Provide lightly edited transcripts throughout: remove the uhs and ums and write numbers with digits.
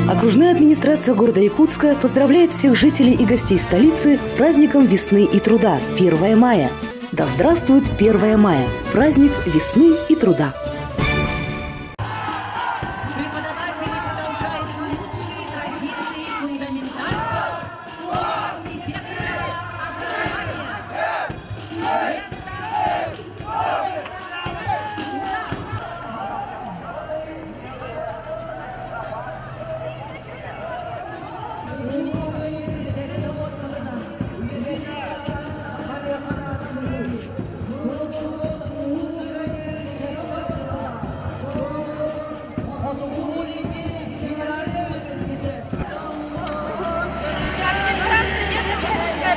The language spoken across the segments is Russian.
Окружная администрация города Якутска поздравляет всех жителей и гостей столицы с праздником весны и труда – 1 мая. Да здравствует 1 мая – праздник весны и труда.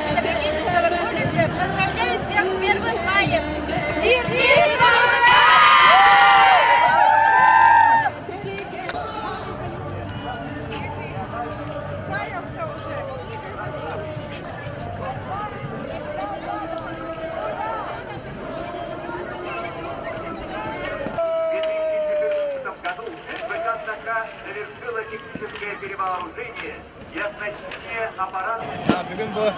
Педагогического колледжа поздравляю всех с 1 маем! Мир и завершила техническое перевооружение и оснащение аппаратом. Бүгін бұл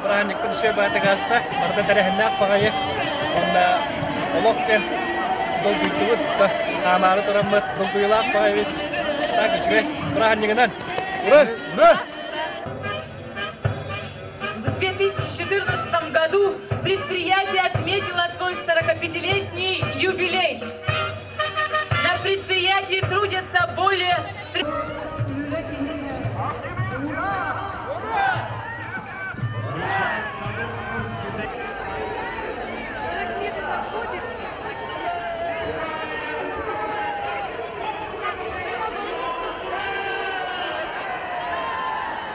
праздниктің үші бәтіғаста барды тәрәхіннәк бағайы. Онда олықкен дол бүйтігіт, қамары тұрамыт, дол бұйылақ бағайы бет. Так, үшіге празднигінен. Ура! Ура! В 2014 году предприятие отметило свой 45-летний юбилей. На предприятии трудятся более...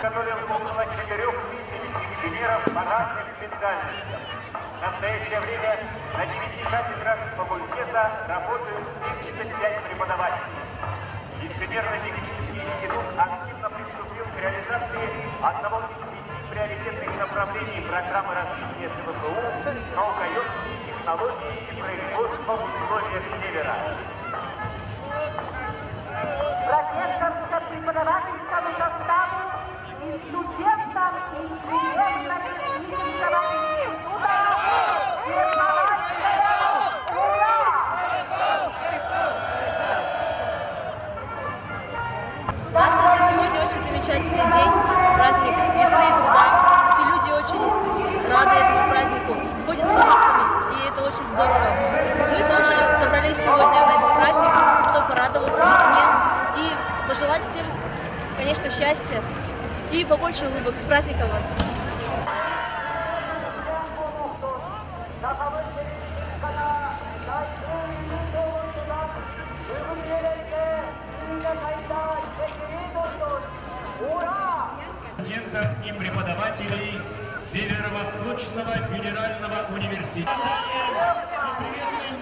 Готовил около 4000 инженеров по разным специальностям. В настоящее время на 9 кафедрах факультета работают 75 преподавателей. Инженерно-технический институт активно приступил к реализации одного из 5 приоритетных направлений программы развития ТВПУ «Наукоемкие технологии и производство в условиях Севера». Профессорскому преподавательскому составу и студентам инженерно-технического института Здравствуйте! Сегодня очень замечательный день, праздник весны и труда. Все люди очень рады этому празднику, ходят с улыбками, и это очень здорово. Мы тоже собрались сегодня на этот праздник, чтобы порадоваться весне и пожелать всем, конечно, счастья и побольше улыбок. С праздником вас! Студентов и преподавателей Северо-Восточного федерального университета. Мы приветствуем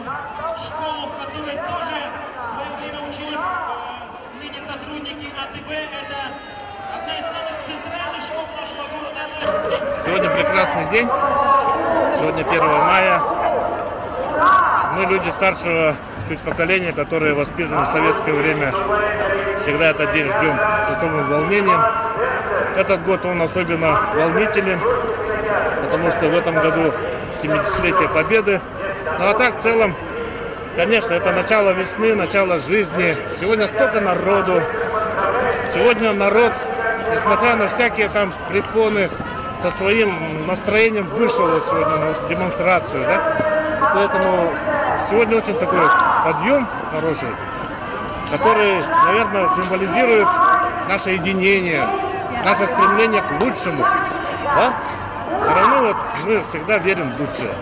школу, в которой тоже в свое время учились ныне сотрудники АТБ. Это одна из самых центральных школ нашего города. Сегодня прекрасный день. Сегодня 1 мая. Мы люди старшего чуть поколения, которые воспитаны в советское время. Всегда этот день ждем с особым волнением. Этот год он особенно волнителен, потому что в этом году 70-летие Победы. Ну а так в целом, конечно, это начало весны, начало жизни. Сегодня столько народу. Сегодня народ, несмотря на всякие там препоны, со своим настроением вышел вот сегодня на демонстрацию. Да? Поэтому сегодня очень такой подъем хороший, который, наверное, символизирует наше единение, наше стремление к лучшему. Да? Все равно вот мы всегда верим в лучшее.